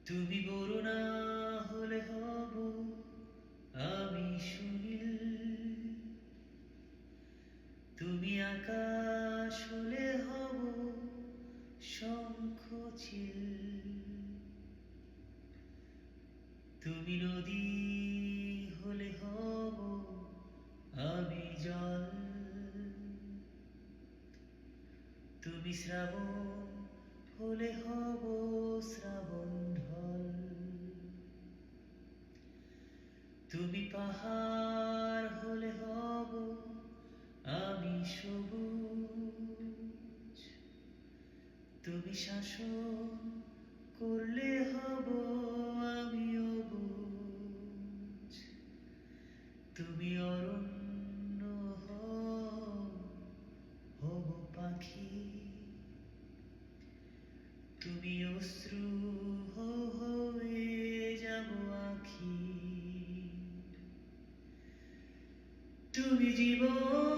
তুমি বরুণা হলে হব আমি সুনীল, তুমি আকাশ হলে হব শঙ্খ চিল, তুমি নদী হলে হব আমি জল, তুমি শ্রাবণ হলে হব শ্রাবণ ঢল, তুমি পাহাড় হলে হব আমি সবুজ, তুমি শাসন করলে হব আমি অবুঝ, তুমি অরণ্য হব পাখি, তুমি অশ্রু হয়ে যাব আখি, তুমি জীবন